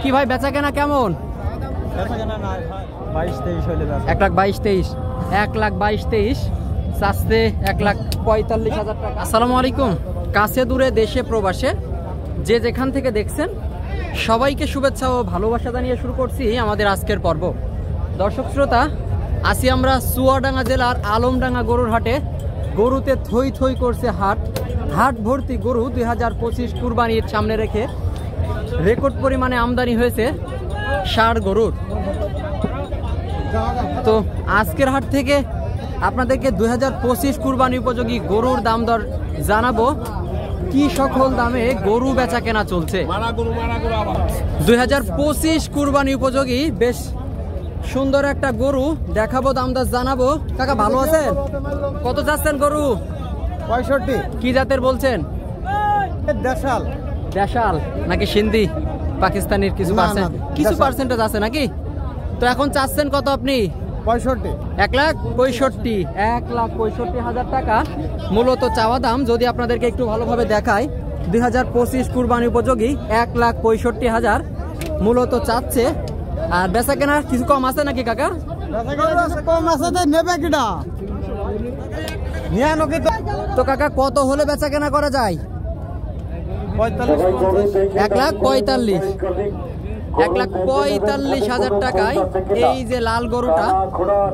কি ভাই বেচা কেনা কেমন? 1,22,23 1,22,23 চাচ্ছে 1,45,000 টাকা। আসসালামু আলাইকুম। কাছে দূরে দেশে প্রবাসে যে যেখান থেকে দেখছেন সবাইকে শুভেচ্ছা ও ভালোবাসা জানিয়ে শুরু করছি আমাদের আজকের পর্ব। দর্শক শ্রোতা, আসি আমরা চুয়াডাঙ্গা জেলার আলমডাঙ্গা গরুর হাটে। গরুতে থই থই করছে হাট। হাট ভর্তি গরু 2025 কুরবানির সামনে রেখে রেকর্ড পরিমাণে আমদানি হয়েছে ষাঁড় গরুর। তো আজকের হাট থেকে আপনাদেরকে 2025 কুরবানি উপযোগী গরুর দাম দর জানাবো, কি সকল দামে গরু বেচা কেনা চলছে। 2025 কুরবানি উপযোগী বেশ সুন্দর একটা গরু দেখাবো, দাম দর জানাবো। কাকা ভালো আছেন? কত যাচ্ছেন গরু? 65। কি জাতের বলছেন? দেশাল। দেশাল নাকি সিন্ধি পাকিস্তানের কিছু পার্সেন্ট, কিছু পার্সেন্টেজ আছে নাকি? তো এখন চাচ্ছেন কত আপনি? 65। 1,65,000 টাকা মূলত চাওয়া দাম। যদি আপনাদেরকে একটু ভালোভাবে দেখায়, 2025 কুরবানি উপযোগী 1,65,000 মূলত চাচ্ছে। আর বেচা কেনার কিছু কম আছে নাকি কাকা? কম আছে তো নেবে কিনা? তো কাকা কত হলে বেচা কেনা করা যায়? 1,45,000 টাকায় এই যে লাল গরুটা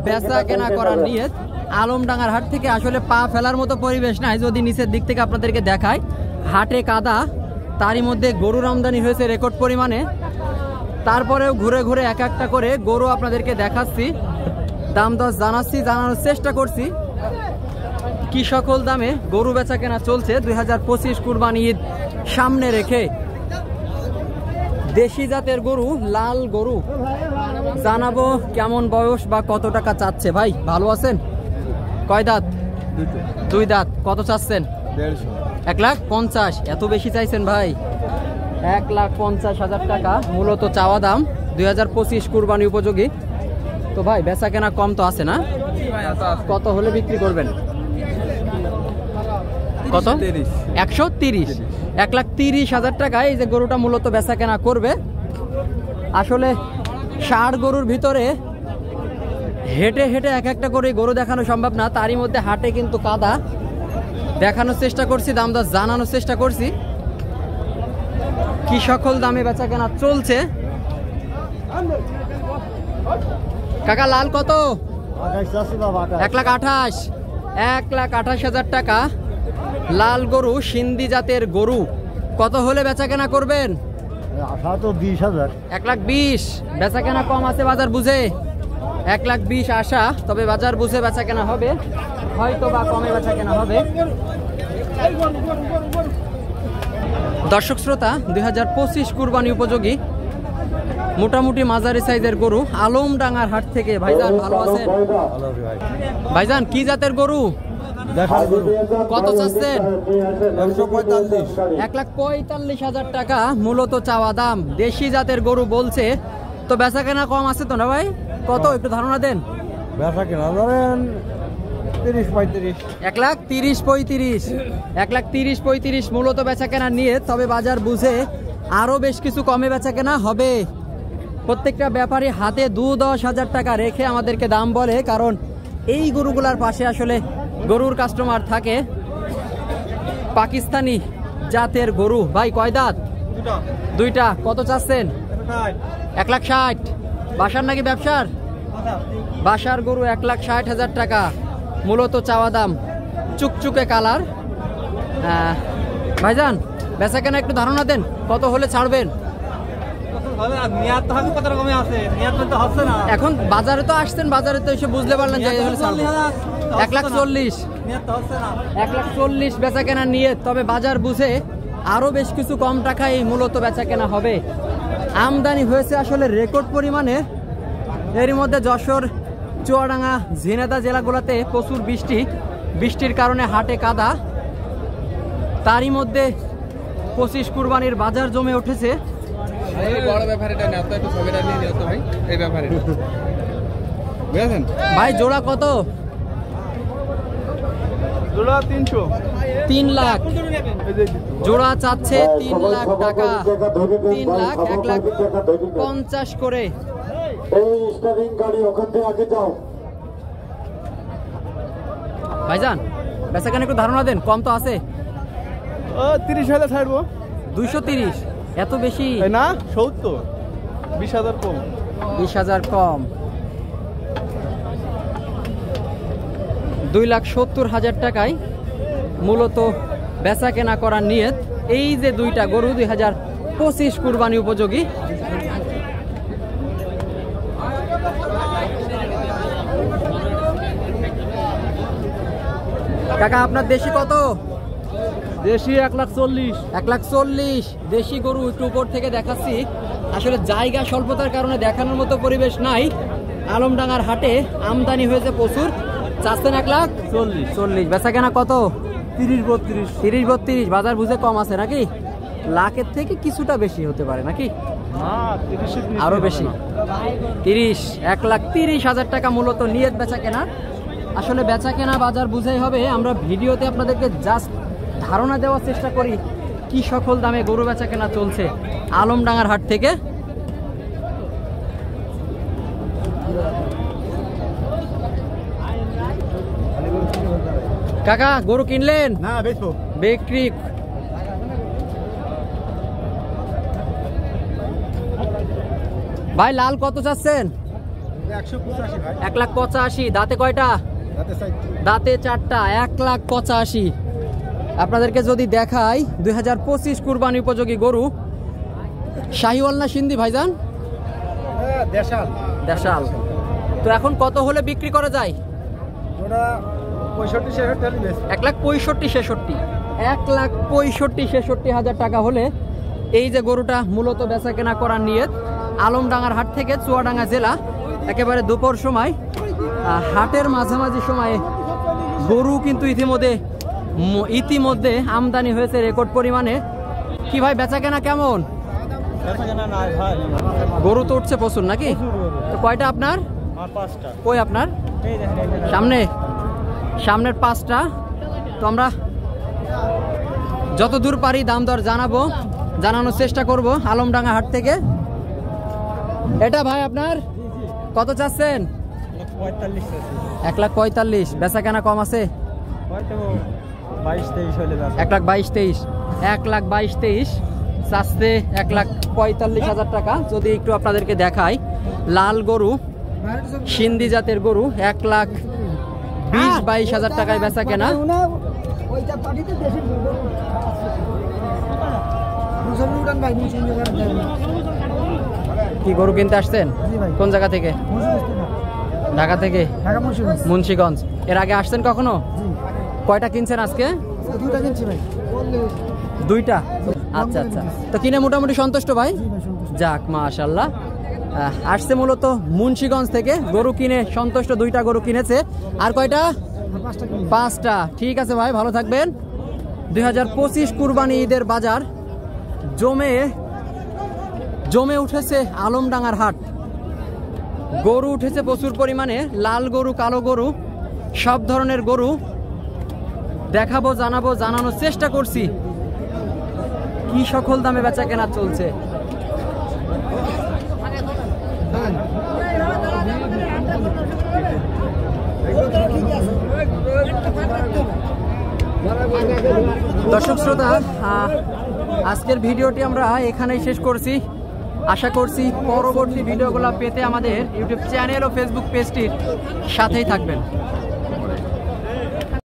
বেচা কেনা করার নিয়ে আলমডাঙ্গার হাট থেকে আসলে পা ফেলার মতো পরিবেশ নাই। যদি নিচের দিক থেকে আপনাদেরকে দেখায়, হাটে কাদা, তারই মধ্যে গরুর আমদানি হয়েছে রেকর্ড পরিমাণে। তারপরেও ঘুরে ঘুরে এক একটা করে গরু আপনাদেরকে দেখাচ্ছি, দাম দর জানাচ্ছি, জানানোর চেষ্টা করছি কি সকল দামে গরু বেচা কেনা চলছে 2025 কুরবানি ঈদ সামনে রেখে। দেশি জাতের গরু, লাল গরু জানাবো কেমন বয়স বা কত টাকা চাচ্ছে। ভাই ভালো আছেন? কয় দাঁত? 2 দাঁত। কত চাচ্ছেন? 1,50,000। এত বেশি চাইছেন ভাই? 1,50,000 টাকা মূলত চাওয়া দাম 2025 কুরবানি উপযোগী। তো ভাই বেচা কেনা কম তো আছে না? কত হলে বিক্রি করবেন? কত? 130। 1,30,000 টাকায় এই যে গরুটা মূলত বেচা কেনা করবে। আসলে ষাঁড় গরুর ভিতরে হেঁটে হেঁটে এক একটা করে গরু দেখানো সম্ভব না, তারই মধ্যে হাটে কিন্তু কাদা। দেখানোর চেষ্টা করছি, দাম দর জানানোর চেষ্টা করছি কি সকল দামে বেচা কেনা চলছে। কাকা লাল কত? 1,28,000। 1,28,000 টাকা লাল গরু, সিন্ধি জাতের গরু। কত হলে বেচা কেনা করবেন? 1,20,000। বেচা কেনা কম আছে বাজার বুঝে? 1,20,000 আশা, তবে বাজার বুঝে বেচা কেনা হবে, হয়তো বা কমে বেচা কেনা হবে। দর্শক শ্রোতা, 2025 কুরবানি উপযোগী মোটামুটি মাঝারি সাইজের গরু আলমডাঙ্গার হাট থেকে। ভাইজান ভালো আছেন? ভাইজান কি জাতের গরু? কত চাচ্ছেন? 1,45,000 টাকা মূলত চাওয়া দাম। দেশি জাতের গরু বলছে, তো বেচা কেনা কম আছে তো না ভাই? কত একটু ধারণা দেন। বেচা কেনা ধরেন 30-35। 1,30,000-1,35,000। 1,30,000-1,35,000 মূলত বেচা কেনা নিয়ে, তবে বাজার বুঝে আরো বেশ কিছু কমে বেচা কেনা হবে। প্রত্যেকটা ব্যাপারী হাতে 2-10,000 টাকা রেখে আমাদেরকে দাম বলে, কারণ এই গরুগুলার পাশে আসলে গরুর কাস্টমার থাকে। পাকিস্তানি জাতের গরু। ভাই কয় দাঁত? 2টা। কত চাচ্ছেন? 1,60,000। বাসার নাকি ব্যবসার? বাসার গরু 1,60,000 টাকা মূলত চাওয়া দাম। চুকচুকে কালার। ভাইজান বেচা কেনা একটু ধারণা দেন, কত হলে ছাড়বেন? এখন বাজারে তো আসছেন, বাজারে তো এসে বুঝতে পারলেন যে 1,40,000। 1,40,000 বেচা কেনা নিয়ে, তবে বাজার বুঝে আরো বেশ কিছু কম টাকায় মূলত বেচা কেনা হবে। আমদানি হয়েছে আসলে রেকর্ড পরিমাণে। এরই মধ্যে যশোর, চুয়াডাঙ্গা, ঝিনাইদহ জেলাগুলোতে প্রচুর বৃষ্টির কারণে হাটে কাদা। তারই মধ্যে 25 কুরবানির বাজার জমে উঠেছে। ভাই জোড়া কত? জোড়া 300। 3 লাখ জোড়া চাচ্ছে 3 লাখ টাকা, 3 লাখ 1,50,000 করে। ভাইজান বেচাকেনা একটু ধারণা দেন, কম তো আছে? 30,000 ছাড়বো। 230 এত বেশি না, 70, 20,000 কম। 20,000 কম। 2,70,000 টাকায় মূলত বেচা কেনা করার নিয়ত। এই যে দুইটা গরু 2025 কুরবানি উপযোগী। কাকা আপনার দেশি কত? দেশি 1,40,000। 1,40,000 দেশি গরু একটু উপর থেকে দেখাচ্ছি। আসলে জায়গা স্বল্পতার কারণে দেখানোর মতো পরিবেশ নাই। আলমডাঙ্গার হাটে আমদানি হয়েছে প্রচুর। চাচ্ছেন 1,40,000। বেচা কেনা কত? 30-32। বাজার বুঝে কম আছে নাকি? লাখের থেকে কিছুটা বেশি হতে পারে নাকি? আরো বেশি, 30। 1,30,000 টাকা মূলত নিয়ত বেচা কেনা। আসলে বেচা কেনা বাজার বুঝাই হবে। আমরা ভিডিওতে আপনাদেরকে জাস্ট ধারণা দেওয়ার চেষ্টা করি কি সকল দামে গরু বেচা কেনা চলছে আলমডাঙ্গার হাট থেকে। কাকা গরু কিনলেন না, বেচবো। বিক্রি। ভাই লাল কত চাচ্ছেন? 185 ভাই। 1,85,000। দাঁতে কয়টা? দাঁতে 4টা। 1,85,000। আপনাদেরকে যদি দেখাই 2025 কুরবানি উপযোগী গরু। শাহিওয়াল না সিন্ধি ভাইজান? দেশাল। দেশাল। তো এখন কত হলে বিক্রি করা যায়? ওটা 65-66 1,65,000-66। 1,65,000-66 টাকা হলে এই যে গরুটা মূলত বেচা কেনা করার নিয়ত। আলমডাঙ্গার হাট থেকে চুয়াডাঙ্গা জেলা। একেবারে দুপুর সময়, হাটের মাঝামাঝি সময়ে গরু কিন্তু ইতিমধ্যে আমদানি হয়েছে রেকর্ড পরিমাণে। কি ভাই বেচা কেনা কেমন? গরু তো উঠছে প্রচুর নাকি? তো কয়টা আপনার? 5টা। কই আপনার? সামনের 5টা। তো আমরা যত দূর পারি দাম দর জানানোর চেষ্টা করব আলমডাঙ্গা হাট থেকে। এটা ভাই আপনার কত চাচ্ছেন? 1,45,000। বেচা কেনা কম আছে? 1,22,000-23। 1,22,000 চাচ্ছে। 1,45,000 টাকা। যদি একটু আপনাদেরকে দেখাই, লাল গরু সিন্ধি জাতের গরু 1,20,000-22,000 টাকায় বেচা কেনা। কি গরু কিনতে আসছেন? কোন জায়গা থেকে? ঢাকা থেকে? মুন্সিগঞ্জ। এর আগে আসছেন কখনো? কয়টা কিনছেন আজকে? 2টা কিনছি ভাই। 2টা। আচ্ছা আচ্ছা। তো কিনে মোটামুটি সন্তুষ্ট ভাই? যাক মাশাআল্লাহ। আসছে মূলত মুন্সিগঞ্জ থেকে, গরু কিনে সন্তুষ্ট। 2টা গরু কিনেছে। আর কয়টা? 5টা। ঠিক আছে ভাই, ভালো থাকবেন। 2025 কুরবানি ঈদের বাজার জমে উঠেছে আলমডাঙ্গার হাট। গরু উঠেছে প্রচুর পরিমাণে। লাল গরু, কালো গরু, সব ধরনের গরু দেখাবো, জানানোর চেষ্টা করছি কি সকল দামে বেচা কেনা চলছে। দর্শক শ্রোতা, আজকের ভিডিওটি আমরা এখানেই শেষ করছি। আশা করছি পরবর্তী ভিডিওগুলো পেতে আমাদের ইউটিউব চ্যানেল ও ফেসবুক পেজটির সাথেই থাকবেন।